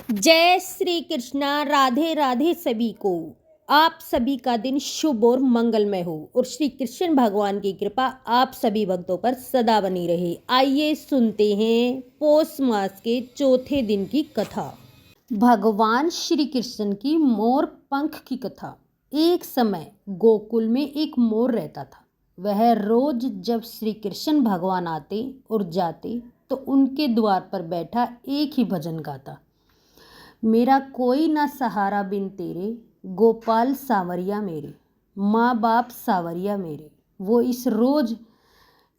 जय श्री कृष्णा। राधे राधे सभी को। आप सभी का दिन शुभ और मंगलमय हो और श्री कृष्ण भगवान की कृपा आप सभी भक्तों पर सदा बनी रहे। आइए सुनते हैं पौष मास के चौथे दिन की कथा। भगवान श्री कृष्ण की मोर पंख की कथा। एक समय गोकुल में एक मोर रहता था। वह रोज जब श्री कृष्ण भगवान आते और जाते तो उनके द्वार पर बैठा एक ही भजन गाता। मेरा कोई ना सहारा बिन तेरे, गोपाल सावरिया मेरे, माँ बाप सावरिया मेरे। वो इस रोज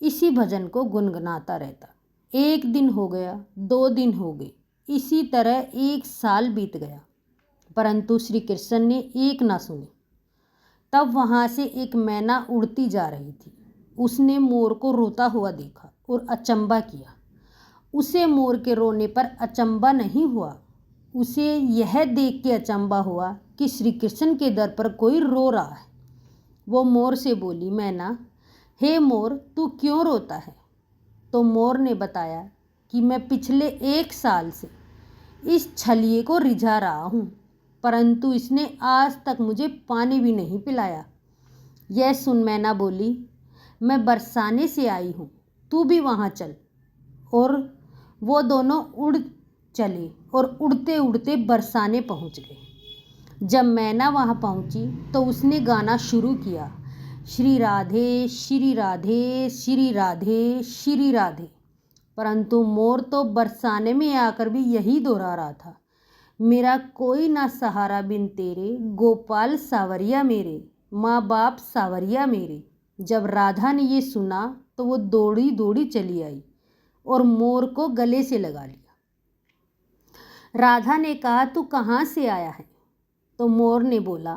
इसी भजन को गुनगुनाता रहता। एक दिन हो गया, 2 दिन हो गए, इसी तरह 1 साल बीत गया, परंतु श्री कृष्ण ने एक ना सुनी। तब वहाँ से एक मैना उड़ती जा रही थी। उसने मोर को रोता हुआ देखा और अचंबा किया। उसे मोर के रोने पर अचंबा नहीं हुआ, उसे यह देख के अचंबा हुआ कि श्री कृष्ण के दर पर कोई रो रहा है। वो मोर से बोली, मैना, हे मोर, तू क्यों रोता है? तो मोर ने बताया कि मैं पिछले 1 साल से इस छलिए को रिझा रहा हूँ, परंतु इसने आज तक मुझे पानी भी नहीं पिलाया। यह सुन मैना बोली, मैं बरसाने से आई हूँ, तू भी वहाँ चल। और वो दोनों उड़ चले और उड़ते उड़ते बरसाने पहुँच गए। जब मैना वहाँ पहुँची तो उसने गाना शुरू किया, श्री राधे श्री राधे श्री राधे श्री राधे। परंतु मोर तो बरसाने में आकर भी यही दोहरा रहा था, मेरा कोई ना सहारा बिन तेरे, गोपाल सावरिया मेरे, माँ बाप सावरिया मेरे। जब राधा ने ये सुना तो वो दौड़ी दौड़ी चली आई और मोर को गले से लगा लिया। राधा ने कहा, तू कहाँ से आया है? तो मोर ने बोला,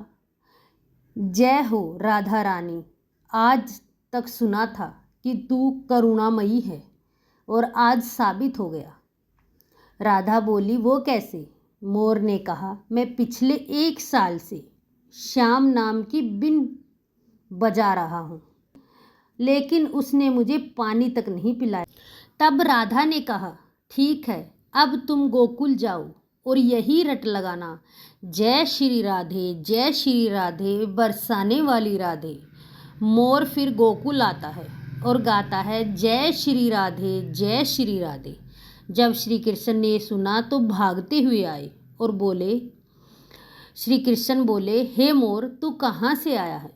जय हो राधा रानी, आज तक सुना था कि तू करुणामयी है और आज साबित हो गया। राधा बोली, वो कैसे? मोर ने कहा, मैं पिछले 1 साल से श्याम नाम की बिन बजा रहा हूँ, लेकिन उसने मुझे पानी तक नहीं पिलाया। तब राधा ने कहा, ठीक है, अब तुम गोकुल जाओ और यही रट लगाना, जय श्री राधे बरसाने वाली राधे। मोर फिर गोकुल आता है और गाता है, जय श्री राधे। जब श्री कृष्ण ने सुना तो भागते हुए आए और बोले, श्री कृष्ण बोले, हे मोर, तू कहाँ से आया है?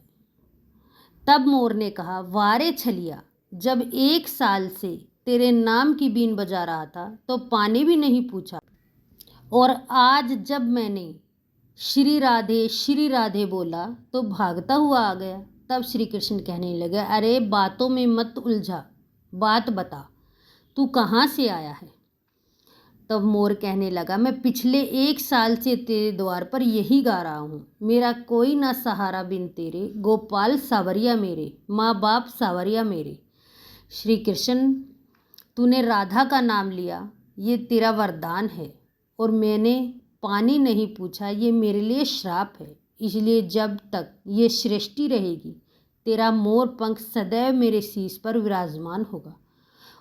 तब मोर ने कहा, वारे छलिया, जब 1 साल से तेरे नाम की बीन बजा रहा था तो पानी भी नहीं पूछा, और आज जब मैंने श्री राधे बोला तो भागता हुआ आ गया। तब श्री कृष्ण कहने लगे, अरे बातों में मत उलझा, बात बता, तू कहाँ से आया है? तब मोर कहने लगा, मैं पिछले 1 साल से तेरे द्वार पर यही गा रहा हूँ, मेरा कोई ना सहारा बिन तेरे, गोपाल सावरिया मेरे, माँ बाप सावरिया मेरे। श्री कृष्ण, तूने राधा का नाम लिया, ये तेरा वरदान है, और मैंने पानी नहीं पूछा, ये मेरे लिए श्राप है। इसलिए जब तक ये सृष्टि रहेगी, तेरा मोर पंख सदैव मेरे शीश पर विराजमान होगा,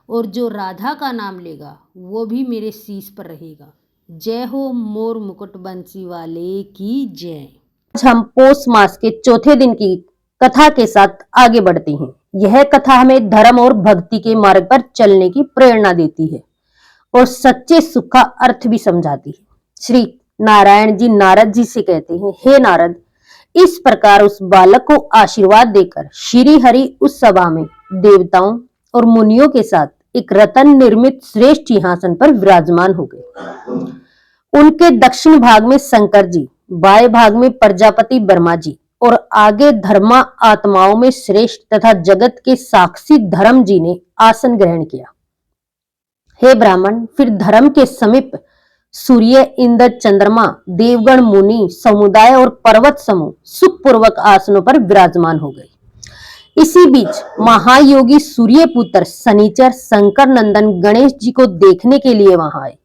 और जो राधा का नाम लेगा वो भी मेरे शीश पर रहेगा। जय हो मोर मुकुट बंसी वाले की जय। आज हम पौष मास के चौथे दिन की कथा के साथ आगे बढ़ते हैं। यह कथा हमें धर्म और भक्ति के मार्ग पर चलने की प्रेरणा देती है और सच्चे सुख का अर्थ भी समझाती है। श्री नारायण जी नारद जी से कहते हैं, हे नारद, इस प्रकार उस बालक को आशीर्वाद देकर श्री हरि उस सभा में देवताओं और मुनियों के साथ एक रत्न निर्मित श्रेष्ठ सिंहासन पर विराजमान हो गए। उनके दक्षिण भाग में शंकर जी, बाएं भाग में प्रजापति ब्रह्मा जी और आगे धर्मा आत्माओं में श्रेष्ठ तथा जगत के साक्षी धर्म जी ने आसन ग्रहण किया। हे ब्राह्मण, फिर धर्म के समीप सूर्य, इंद्र, चंद्रमा, देवगण, मुनि समुदाय और पर्वत समूह सुखपूर्वक आसनों पर विराजमान हो गए। इसी बीच महायोगी सूर्य पुत्र शनिचर शंकर नंदन गणेश जी को देखने के लिए वहां आए।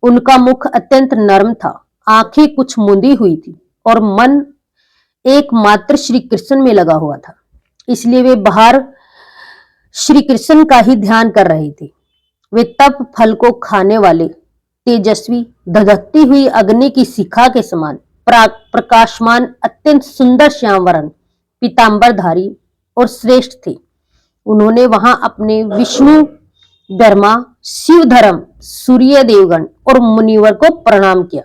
उनका मुख अत्यंत नर्म था, आंखें कुछ मुंदी हुई थी और मन एकमात्र श्री कृष्ण में लगा हुआ था, इसलिए वे बाहर श्री कृष्ण का ही ध्यान कर रहे थे। वे तप फल को खाने वाले तेजस्वी, धधकती हुई अग्नि की शिखा के समान प्रकाशमान, अत्यंत सुंदर श्याम वर्ण, पीतांबरधारी और श्रेष्ठ थे। उन्होंने वहां अपने विष्णु, ब्रह्मा, शिवधर्म, सूर्य देवगण और मुनिवर को प्रणाम किया।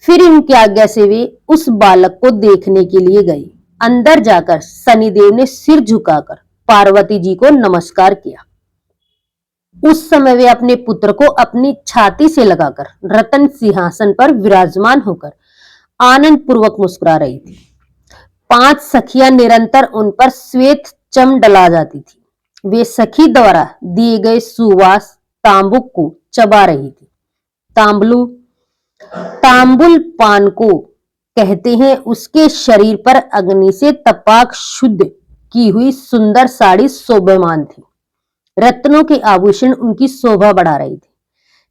फिर इनकी आज्ञा से वे उस बालक को देखने के लिए गए। अंदर जाकर शनिदेव ने सिर झुकाकर पार्वती जी को नमस्कार किया। उस समय वे अपने पुत्र को अपनी छाती से लगाकर रत्न सिंहासन पर विराजमान होकर आनंद पूर्वक मुस्कुरा रही थी। 5 सखियां निरंतर उन पर श्वेत चम डला जाती थी। वे सखी द्वारा दिए गए सुवास तांबुक को चबा रही थी। तांबुल पान को कहते हैं। उसके शरीर पर अग्नि से तपाक शुद्ध की हुई सुंदर साड़ी शोभामान थी। रत्नों के आभूषण उनकी शोभा बढ़ा रहे थे।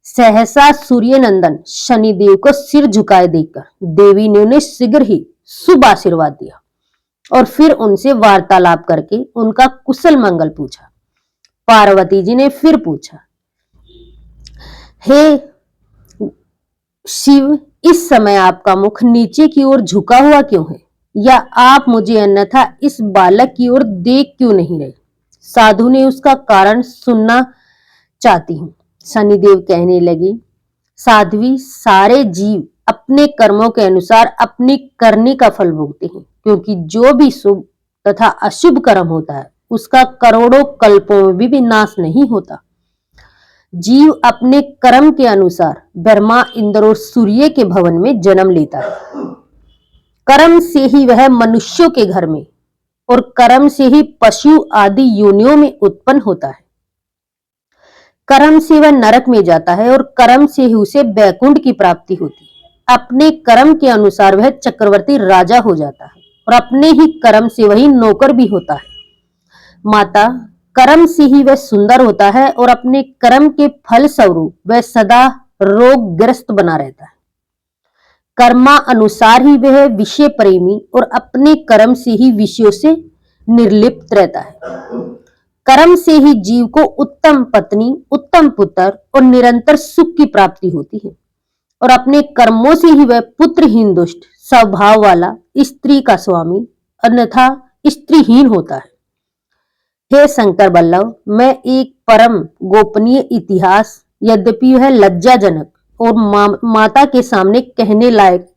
सहसा सूर्य नंदन शनिदेव को सिर झुकाए देखकर देवी ने उन्हें शीघ्र ही शुभ आशीर्वाद दिया और फिर उनसे वार्तालाप करके उनका कुशल मंगल पूछा। पार्वती जी ने फिर पूछा, हे शिव, इस समय आपका मुख नीचे की ओर झुका हुआ क्यों है? या आप मुझे अन्यथा इस बालक की ओर देख क्यों नहीं रहे? साधु ने उसका कारण सुनना चाहती हूं। शनिदेव कहने लगे, साध्वी, सारे जीव अपने कर्मों के अनुसार अपनी करनी का फल भोगते हैं, क्योंकि जो भी शुभ तथा अशुभ कर्म होता है उसका करोड़ों कल्पों में भी नाश नहीं होता। जीव अपने कर्म के अनुसार ब्रह्मा, इंद्र और सूर्य के भवन में जन्म लेता है। कर्म से ही वह मनुष्यों के घर में और कर्म से ही पशु आदि योनियों में उत्पन्न होता है। कर्म से वह नरक में जाता है और कर्म से ही उसे बैकुंठ की प्राप्ति होती है। अपने कर्म के अनुसार वह चक्रवर्ती राजा हो जाता है और अपने ही कर्म से वही नौकर भी होता है। माता, कर्म से ही वह सुंदर होता है और अपने कर्म के फल स्वरूप वह सदा रोगग्रस्त बना रहता है। कर्मा अनुसार ही वह विषय प्रेमी और अपने कर्म से ही विषयों से निर्लिप्त रहता है। कर्म से ही जीव को उत्तम पत्नी, उत्तम पुत्र और निरंतर सुख की प्राप्ति होती है और अपने कर्मों से ही वह पुत्रहीन, दुष्ट स्वभाव वाला, स्त्री का स्वामी अन्यथा स्त्रीहीन होता है। हे शंकर बल्लभ, मैं एक परम गोपनीय इतिहास, यद्यपि वह लज्जाजनक और माता के सामने कहने लायक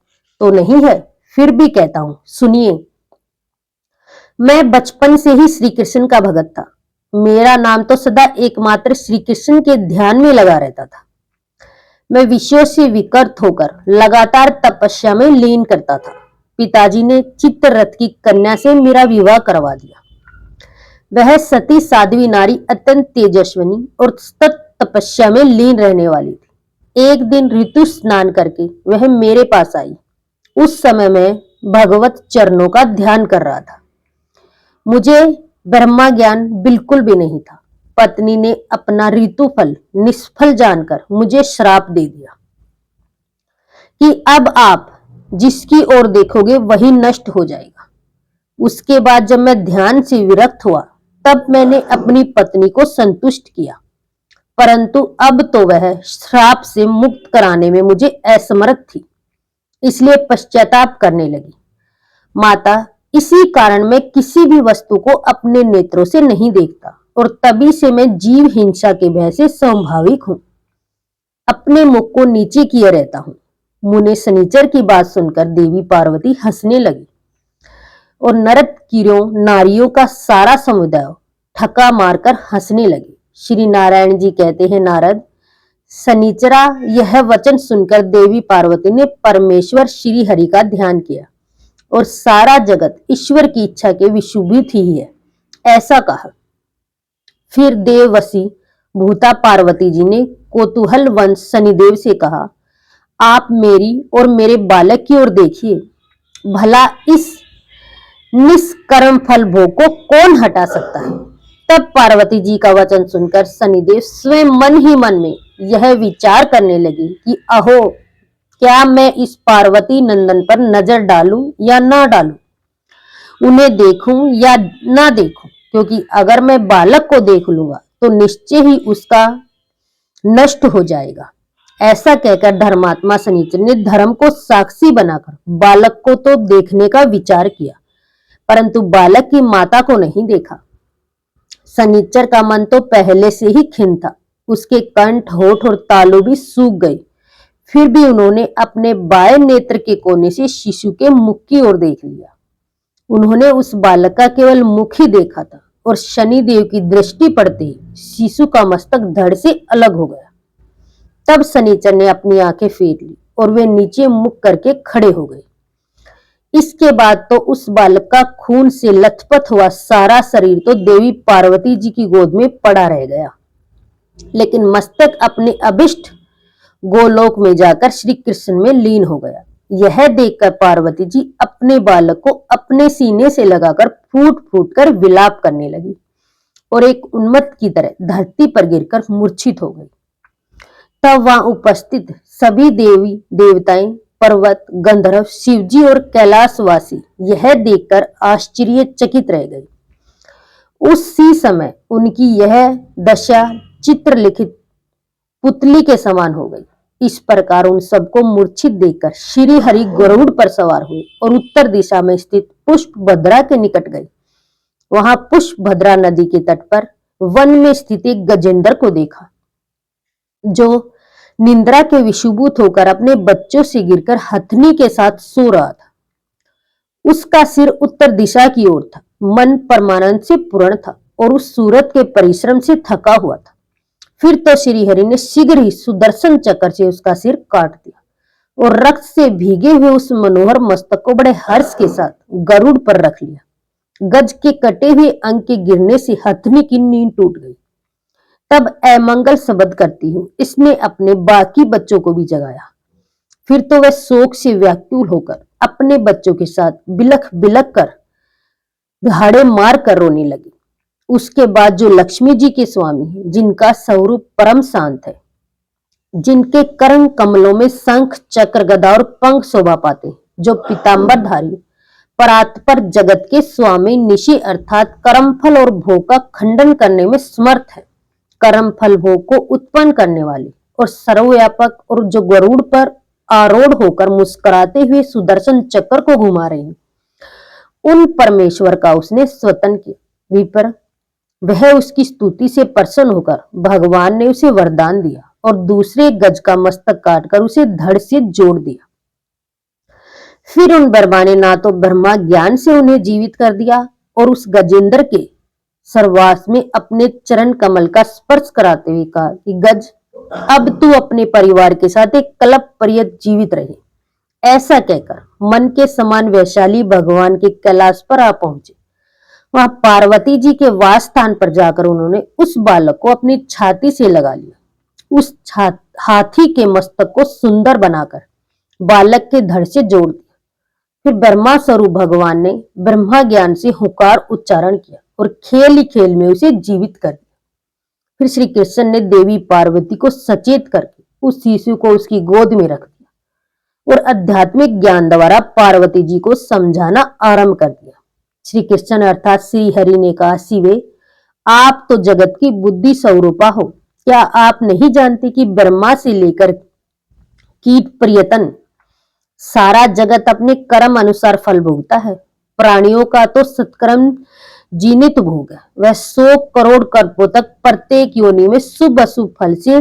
तो नहीं है, फिर भी कहता हूं, सुनिए। मैं बचपन से ही श्री कृष्ण का भगत था। मेरा नाम तो सदा एकमात्र श्री कृष्ण के ध्यान में लगा रहता था। मैं विषयों से विकृत होकर लगातार तपस्या में लीन करता था। पिताजी ने चित्ररथ की कन्या से मेरा विवाह करवा दिया। वह सती साध्वी नारी अत्यंत तेजस्विनी और तपस्या में लीन रहने वाली थी। एक दिन ऋतु स्नान करके वह मेरे पास आई। उस समय मैं भगवत चरणों का ध्यान कर रहा था। मुझे ब्रह्मा ज्ञान बिल्कुल भी नहीं था। पत्नी ने अपना ऋतुफल निष्फल जानकर मुझे श्राप दे दिया कि अब आप जिसकी ओर देखोगे वही नष्ट हो जाएगा। उसके बाद जब मैं ध्यान से विरक्त हुआ तब मैंने अपनी पत्नी को संतुष्ट किया, परंतु अब तो वह श्राप से मुक्त कराने में मुझे असमर्थ थी, इसलिए पश्चाताप करने लगी। माता, इसी कारण मैं किसी भी वस्तु को अपने नेत्रों से नहीं देखता और तभी से मैं जीव हिंसा के भय से स्वाभाविक हूं। अपने मुख को नीचे किए रहता हूं। मुने शनिचर की बात सुनकर देवी पार्वती हंसने लगी और नरक कीड़ों नारियों का सारा समुदाय ठका मारकर हंसने लगे। श्री नारायण जी कहते हैं, नारद, शनिचरा यह वचन सुनकर देवी पार्वती ने परमेश्वर श्री हरि का ध्यान किया और सारा जगत ईश्वर की इच्छा के विशुभित ही है, ऐसा कहा। फिर देववशी भूता पार्वती जी ने कौतूहल वंश शनिदेव से कहा, आप मेरी और मेरे बालक की ओर देखिए, भला इस निष्कर्म फल भोग को कौन हटा सकता है। तब पार्वती जी का वचन सुनकर शनिदेव स्वयं मन ही मन में यह विचार करने लगी कि अहो, क्या मैं इस पार्वती नंदन पर नजर डालूं या ना डालूं, उन्हें देखूं या ना देखूं, क्योंकि अगर मैं बालक को देख लूंगा तो निश्चय ही उसका नष्ट हो जाएगा। ऐसा कहकर धर्मात्मा शनिचर ने धर्म को साक्षी बनाकर बालक को तो देखने का विचार किया, परंतु बालक की माता को नहीं देखा। शनिचर का मन तो पहले से ही खिन्न था। उसके कंठ, होठ और तालू भी सूख गए। फिर भी उन्होंने अपने बाएं नेत्र के कोने से शिशु के मुख की ओर देख लिया। उन्होंने उस बालक का केवल मुख ही देखा था और शनिदेव की दृष्टि पड़ते ही शिशु का मस्तक धड़ से अलग हो गया। तब शनिचर ने अपनी आंखें फेर ली और वे नीचे मुख करके खड़े हो गए। इसके बाद तो उस बालक का खून से लथपथ हुआ सारा शरीर तो देवी पार्वती जी की गोद में पड़ा रह गया, लेकिन मस्तक अपने अभिष्ट गोलोक में जाकर श्री कृष्ण में लीन हो गया। यह देखकर पार्वती जी अपने बालक को अपने सीने से लगाकर फूट फूट कर विलाप करने लगी और एक उन्मत्त की तरह धरती पर गिरकर मूर्छित हो गई। तब वहां उपस्थित सभी देवी देवताएं, पर्वत, गंधर्व, शिवजी और कैलाशवासी यह देखकर आश्चर्यचकित रह गए। उसी समय उनकी यह दशा चित्रलिखित पुतली के समान हो गई। इस प्रकार उन सबको मूर्छित देखकर श्री हरि गरुड़ पर सवार हुए और उत्तर दिशा में स्थित पुष्पभद्रा के निकट गए। वहां पुष्पभद्रा नदी के तट पर वन में स्थित एक गजेंद्र को देखा, जो निंद्रा के विषुभूत होकर अपने बच्चों से गिरकर हथनी के साथ सो रहा था। उसका सिर उत्तर दिशा की ओर था, मन परमानंद से पूर्ण था और उस सूरत के परिश्रम से थका हुआ था। फिर तो श्री हरि ने शीघ्र ही सुदर्शन चक्र से उसका सिर काट दिया और रक्त से भीगे हुए उस मनोहर मस्तक को बड़े हर्ष के साथ गरुड़ पर रख लिया। गज के कटे हुए अंग के गिरने से हथनी की नींद टूट गई। तब अमंगल शब्द करती हूँ इसने अपने बाकी बच्चों को भी जगाया। फिर तो वह शोक से व्याकुल होकर अपने बच्चों के साथ बिलख बिलख कर दहाड़े मार कर रोने लगी। उसके बाद जो लक्ष्मी जी के स्वामी हैं, जिनका स्वरूप परम शांत है, जिनके कर्ण कमलों में शंख, चक्र, गदा और पंख शोभा पाते, जो पीतांबरधारी परात्पर जगत के स्वामी निशि अर्थात कर्मफल और भोग का खंडन करने में समर्थ है, कर्म फल भोग को उत्पन्न करने वाले और सर्वव्यापक, और जो गरुड़ पर आरूढ़ होकर मुस्कुराते हुए सुदर्शन चक्र को घुमा रहे हैं, उन परमेश्वर का उसने स्वतन किया। विपर वह उसकी स्तुति से प्रसन्न होकर भगवान ने उसे वरदान दिया और दूसरे गज का मस्तक काटकर उसे धड़ से जोड़ दिया। फिर उन ब्रह्मा ने ना तो ब्रह्मा ज्ञान से उन्हें जीवित कर दिया और उस गजेंद्र के सर्वास में अपने चरण कमल का स्पर्श कराते हुए कहा कि गज, अब तू अपने परिवार के साथ एक कल्प पर्यंत जीवित रहे। ऐसा कहकर मन के समान वैशाली भगवान के कैलाश पर आ पहुंचे। वहां पार्वती जी के वास स्थान पर जाकर उन्होंने उस बालक को अपनी छाती से लगा लिया। उस हाथी के मस्तक को सुंदर बनाकर बालक के धड़ से जोड़ दिया। फिर ब्रह्मा स्वरूप भगवान ने ब्रह्मा ज्ञान से हुंकार उच्चारण किया और खेल ही खेल में उसे जीवित कर दिया। फिर श्री कृष्ण ने देवी पार्वती को सचेत करके उस शिशु को उसकी गोद में रख दिया और आध्यात्मिक ज्ञान द्वारा पार्वती जी को समझाना आरंभ कर दिया। श्री कृष्ण अर्थात श्री हरि ने कहा, शिवे, आप तो जगत की बुद्धि स्वरूपा हो। क्या आप नहीं जानते कि ब्रह्मा से लेकर कीट पर्यतन सारा जगत अपने कर्म अनुसार फल भोगता है। प्राणियों का तो सत्कर्म जीनित भोग है। वह 100 करोड़ कल्पों तक प्रत्येक योनि में शुभ अशुभ फल से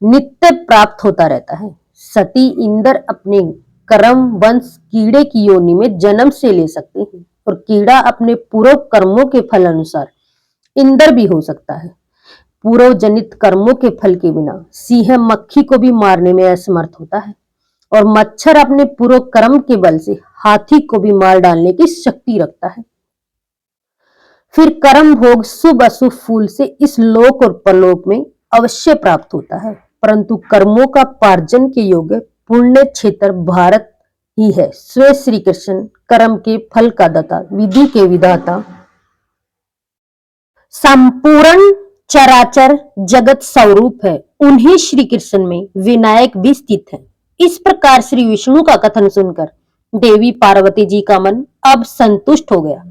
नित्य प्राप्त होता रहता है। सती इंद्र अपने कर्म वंश कीड़े की योनि में जन्म से ले सकते हैं और कीड़ा अपने पूर्व कर्मों के फल अनुसार इंद्र भी हो सकता है। पूर्व जनित कर्मों के फल के बिना सिंह मक्खी को भी मारने में असमर्थ होता है और मच्छर अपने पूर्व कर्म के बल से हाथी को भी मार डालने की शक्ति रखता है। फिर कर्म भोग शुभ अशुभ फूल से इस लोक और परलोक में अवश्य प्राप्त होता है, परंतु कर्मों का पार्जन के योग्य पुण्य क्षेत्र भारत ही है। स्वयं श्री कृष्ण कर्म के फल का दाता, विधि के विधाता, संपूर्ण चराचर जगत स्वरूप है। उन्हीं श्री कृष्ण में विनायक भी स्थित है। इस प्रकार श्री विष्णु का कथन सुनकर देवी पार्वती जी का मन अब संतुष्ट हो गया।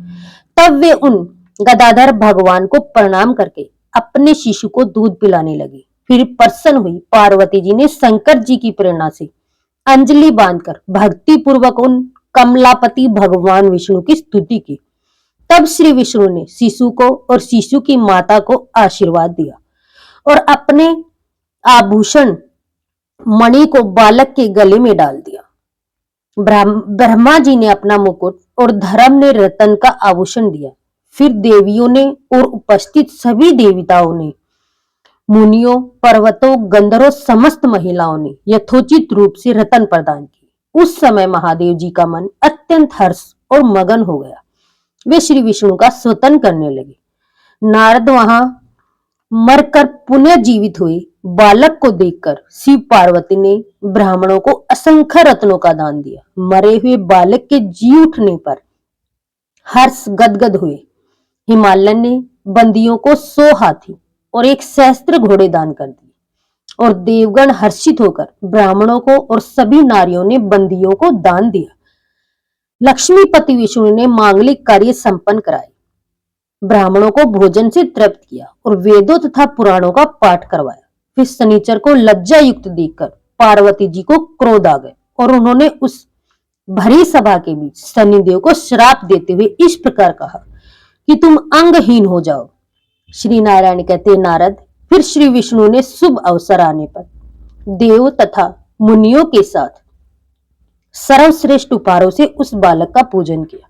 तब वे उन गदाधर भगवान को प्रणाम करके अपने शिशु को दूध पिलाने लगी। फिर प्रसन्न हुई पार्वती जी ने शंकर जी की प्रेरणा से अंजलि बांधकर भक्ति पूर्वक उन कमलापति भगवान विष्णु की स्तुति की। तब श्री विष्णु ने शिशु को और शिशु की माता को आशीर्वाद दिया और अपने आभूषण मणि को बालक के गले में डाल दिया। ब्रह्मा जी ने अपना मुकुट और धर्म ने रतन का आभूषण दिया। फिर देवियों ने और उपस्थित सभी देवताओं ने, मुनियों, पर्वतों, गंधर्वों, समस्त महिलाओं ने यथोचित रूप से रतन प्रदान की। उस समय महादेव जी का मन अत्यंत हर्ष और मगन हो गया। वे श्री विष्णु का स्तवन करने लगे। नारद वहां मरकर पुनः जीवित हुए बालक को देखकर शिव पार्वती ने ब्राह्मणों को असंख्य रत्नों का दान दिया। मरे हुए बालक के जी उठने पर हर्ष गदगद हुए। हिमालय ने बंदियों को 100 हाथी और 1 सहस्त्र घोड़े दान कर दिए और देवगण हर्षित होकर ब्राह्मणों को और सभी नारियों ने बंदियों को दान दिया। लक्ष्मीपति विष्णु ने मांगलिक कार्य संपन्न कराए, ब्राह्मणों को भोजन से तृप्त किया और वेदों तथा पुराणों का पाठ करवाया। फिर शनिचर को लज्जा युक्त देखकर पार्वती जी को क्रोध आ गए और उन्होंने उस भरी सभा के बीच शनिदेव को श्राप देते हुए इस प्रकार कहा कि तुम अंगहीन हो जाओ। श्री नारायण कहते, नारद, फिर श्री विष्णु ने शुभ अवसर आने पर देव तथा मुनियों के साथ सर्वश्रेष्ठ उपहारों से उस बालक का पूजन किया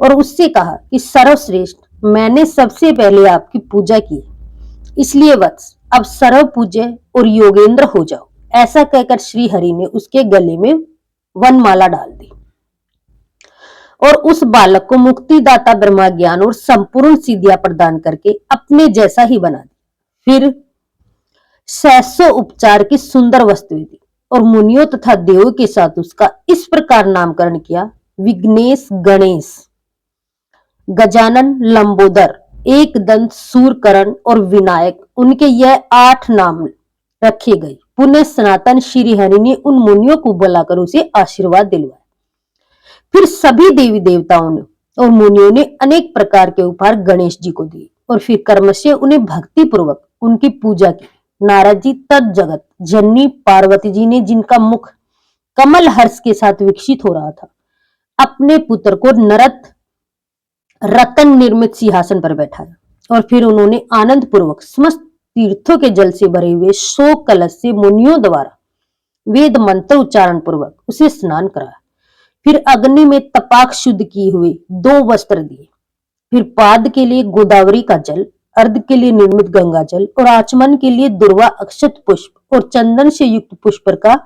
और उससे कहा कि सर्वश्रेष्ठ, मैंने सबसे पहले आपकी पूजा की, इसलिए वत्स अब सर्व पूज्य और योगेंद्र हो जाओ। ऐसा कहकर श्री हरि ने उसके गले में वनमाला डाल दी और उस बालक को मुक्तिदाता ब्रह्मा ज्ञान और संपूर्ण सिद्धियां प्रदान करके अपने जैसा ही बना दिया। फिर 600 उपचार की सुंदर वस्तुएं दी और मुनियों तथा देवों के साथ उसका इस प्रकार नामकरण किया, विघ्नेश, गणेश, गजानन, लंबोदर, एक दंत, सूरकरण और विनायक, उनके यह 8 नाम रखे गए। पुनः सनातन श्री हरि ने उन मुनियों को बुलाकर उसे आशीर्वाद दिलवाया। फिर सभी देवी देवताओं ने और मुनियों ने अनेक प्रकार के उपहार गणेश जी को दिए और फिर कर्मशः उन्हें भक्ति पूर्वक उनकी पूजा की। नारद जी तत् जगत जननी पार्वती जी ने, जिनका मुख कमल हर्ष के साथ विकसित हो रहा था, अपने पुत्र को रतन निर्मित सिंहासन पर बैठाया और फिर उन्होंने आनंद पूर्वक समस्त तीर्थों के जल से भरे हुए 100 कलश से मुनियों द्वारा वेद मंत्र उच्चारण पूर्वक उसे स्नान कराया। फिर अग्नि में तपाक शुद्ध किए हुए 2 वस्त्र दिए। फिर पाद के लिए गोदावरी का जल, अर्ध के लिए निर्मित गंगा जल और आचमन के लिए दुर्वा, अक्षत पुष्प और चंदन से युक्त पुष्प का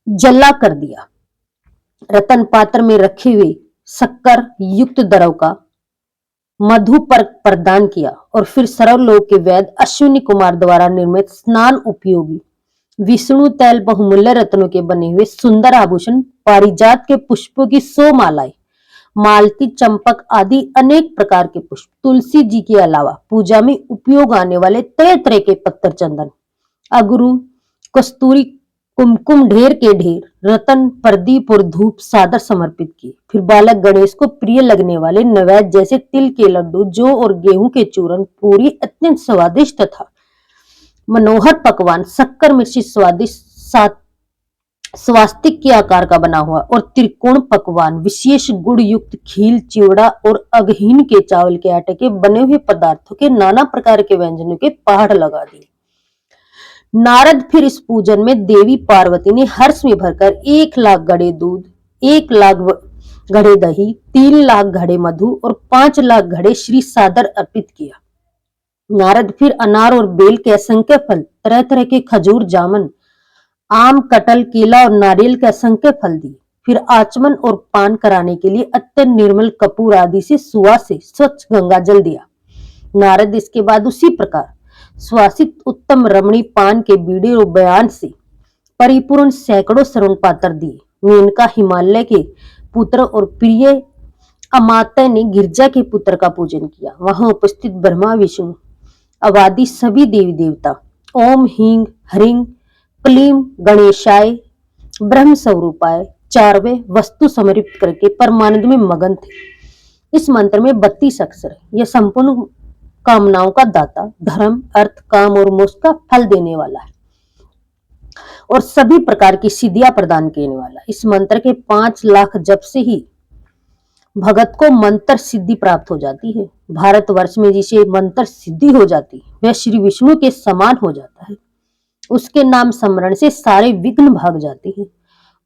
जला कर दिया। रतन पात्र में रखे हुए शक्कर युक्त द्रव का मधु पर प्रदान किया और फिर सर्वलोक के वैद्य अश्विनी कुमार द्वारा निर्मित स्नान उपयोगी विष्णु तैल बहुमूल्य रत्नों के बने हुए सुंदर आभूषण, पारिजात के पुष्पों की 100 मालाएं, मालती, चंपक आदि अनेक प्रकार के पुष्प, तुलसी जी के अलावा पूजा में उपयोग आने वाले तरह तरह के पत्थर, चंदन, अगरू, कस्तूरी, कुमकुम ढेर के ढेर, रतन, प्रदीप और धूप सादर समर्पित किए। फिर बालक गणेश को प्रिय लगने वाले नैवेद्य जैसे तिल के लड्डू, जौ और गेहूं के चूरन, पूरी अत्यंत स्वादिष्ट तथा मनोहर पकवान, शक्कर मिर्ची स्वादिष्ट स्वास्तिक के आकार का बना हुआ और त्रिकोण पकवान, विशेष गुड़ युक्त खील, चिवड़ा और अगहीन के चावल के आटे के बने हुए पदार्थों के नाना प्रकार के व्यंजनों के पहाड़ लगा दिए। नारद फिर इस पूजन में देवी पार्वती ने हर्ष में भरकर 1 लाख घड़े दूध, 1 लाख घड़े दही, 3 लाख घड़े मधु और 5 लाख घड़े श्री सादर अर्पित किया। नारद फिर अनार और बेल के असंख्य फल, तरह तरह के खजूर, जामुन, आम, कटहल, केला और नारियल के असंख्य फल दिए। फिर आचमन और पान कराने के लिए अत्यंत निर्मल कपूर आदि से सुवासित स्वच्छ गंगा जल दिया। नारद इसके बाद उसी प्रकार सुवासित उत्तम रमणी पान के बीड़े और बयान से परिपूर्ण सैकड़ों स्वर्ण पात्र दिए। मेनका हिमालय के पुत्र और प्रिय अमात्य ने गिरजा के पुत्र का पूजन किया। वहां उपस्थित ब्रह्मा, विष्णु आदि सभी देवी देवता ओम ह्रीं ह्रीं क्लीं गणेशाय ब्रह्म स्वरूपाय चारवे वस्तु समर्पित करके परमानंद में मगन थे। इस मंत्र में 32 अक्षर है। यह संपूर्ण कामनाओं का दाता, धर्म, अर्थ, काम और मोक्ष का फल देने वाला है और सभी प्रकार की सिद्धियां प्रदान करने वाला। इस मंत्र के 5 लाख जप से ही भगत को मंत्र सिद्धि प्राप्त हो जाती है। भारतवर्ष में जिसे मंत्र सिद्धि हो जाती है वह श्री विष्णु के समान हो जाता है। उसके नाम स्मरण से सारे विघ्न भाग जाते हैं।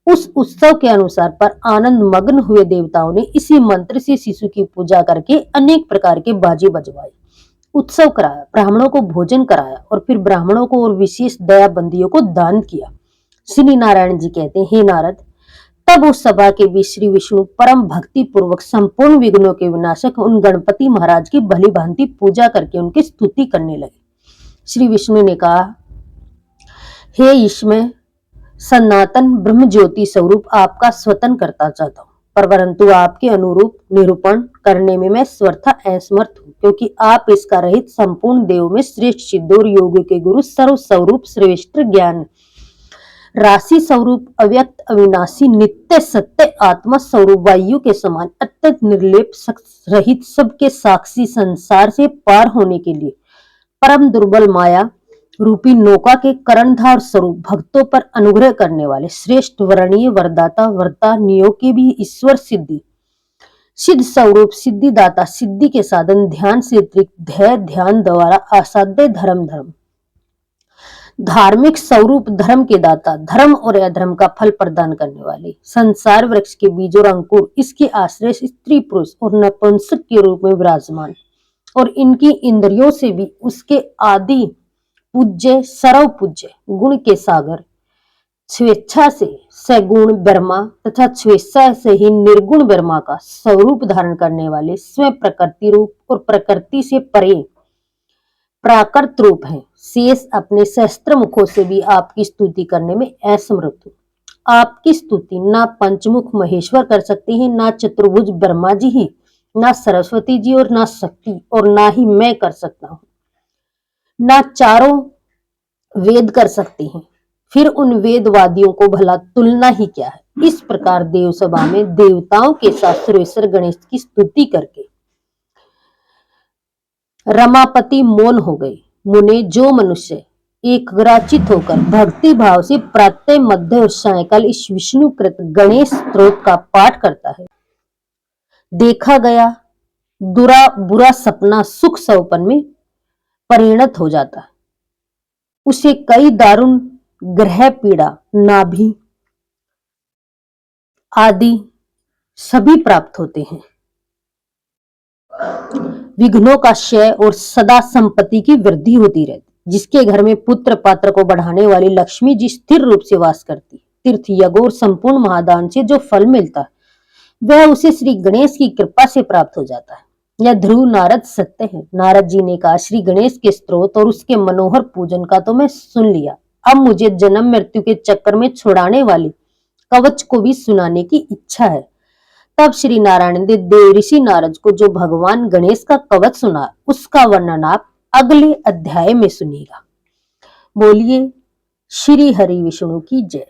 उस उत्सव के अनुसार पर आनंद मग्न हुए देवताओं ने इसी मंत्र से शिशु की पूजा करके अनेक प्रकार के बाजे बजवाए, उत्सव कराया, ब्राह्मणों को भोजन कराया और फिर ब्राह्मणों को और विशेष दयाबंदियों को दान किया। श्री नारायण जी कहते हैं, हे नारद, तब उस सभा के बीच श्री विष्णु परम भक्ति पूर्वक संपूर्ण विघ्नों के विनाशक उन गणपति महाराज की भली भांति पूजा करके उनकी स्तुति करने लगे। श्री विष्णु ने कहा, हे ईश्वर, सनातन ब्रह्म ज्योति स्वरूप आपका स्वतन करता चाहता हूँ, परंतु आपके अनुरूप निरूपण करने में मैं स्वतः असमर्थ हूँ, क्योंकि आप इसका रहित संपूर्ण देव में श्रेष्ठ सिद्ध और योग के गुरु, सर्व स्वरूप, श्रेष्ठ ज्ञान राशि स्वरूप, अव्यक्त, अविनाशी, नित्य सत्य आत्मा स्वरूप, वायु के समान अत्यंत निर्लेप रहित, सबके साक्षी, संसार से पार होने के लिए परम दुर्बल माया रूपी नौका के कर्णधार स्वरूप, भक्तों पर अनुग्रह करने वाले, श्रेष्ठ वर्णीय वरदाता, वरदानियों के भी ईश्वर, सिद्धि सिद्ध स्वरूप, सिद्धिदाता, सिद्धि के साधन, ध्यान से अतिरिक्त ध्येय ध्यान द्वारा असाध्य धर्म, धार्मिक स्वरूप, धर्म के दाता, धर्म और अधर्म का फल प्रदान करने वाले, संसार वृक्ष के बीज और अंकुर, इसके आश्रय स्त्री पुरुष और नपुंसक के रूप में विराजमान और इनकी इंद्रियों से भी उसके आदि पूज्य, सर्व पूज्य, गुण के सागर, स्वेच्छा से सगुण ब्रह्मा तथा स्वेच्छा से ही निर्गुण ब्रह्मा का स्वरूप धारण करने वाले, स्वयं प्रकृति रूप और प्रकृति से परे प्राकृत रूप है। शेष अपने सहस्त्र मुखों से भी आपकी स्तुति करने में असमर्थ हूँ। आपकी स्तुति ना पंचमुख महेश्वर कर सकते हैं, ना चतुर्भुज ब्रह्मा जी ही, ना सरस्वती जी और ना शक्ति, और ना ही मैं कर सकता हूँ, ना चारों वेद कर सकते हैं। फिर उन वेदवादियों को भला तुलना ही क्या है। इस प्रकार देव सभा में देवताओं के साथ सुरेश्वर गणेश की स्तुति करके रमापति मौन हो गए। मुने, जो मनुष्य एकाग्रचित होकर भक्ति भाव से प्रातः, मध्य और सायंकाल इस विष्णुकृत गणेश स्तोत्र का पाठ करता है, देखा गया बुरा सपना सुख सौपन में परिणत हो जाता है। उसे कई दारुण ग्रह पीड़ा, नाभि आदि सभी प्राप्त होते हैं। विघ्नों का क्षय और सदा संपत्ति की वृद्धि होती रहती। जिसके घर में पुत्र पात्र को बढ़ाने वाली लक्ष्मी जी स्थिर रूप से वास करती, तीर्थ, यज्ञ और संपूर्ण महादान से जो फल मिलता है वह उसे श्री गणेश की कृपा से प्राप्त हो जाता है। यह ध्रुव नारद सत्य है। नारद जी ने कहा, श्री गणेश के स्तोत्र और उसके मनोहर पूजन का तो मैं सुन लिया, अब मुझे जन्म मृत्यु के चक्कर में छुड़ाने वाली कवच को भी सुनाने की इच्छा है। तब श्री नारायण ने देव ऋषि नारद को जो भगवान गणेश का कवच सुना, उसका वर्णन आप अगले अध्याय में सुनिएगा। बोलिए श्री हरि विष्णु की जय।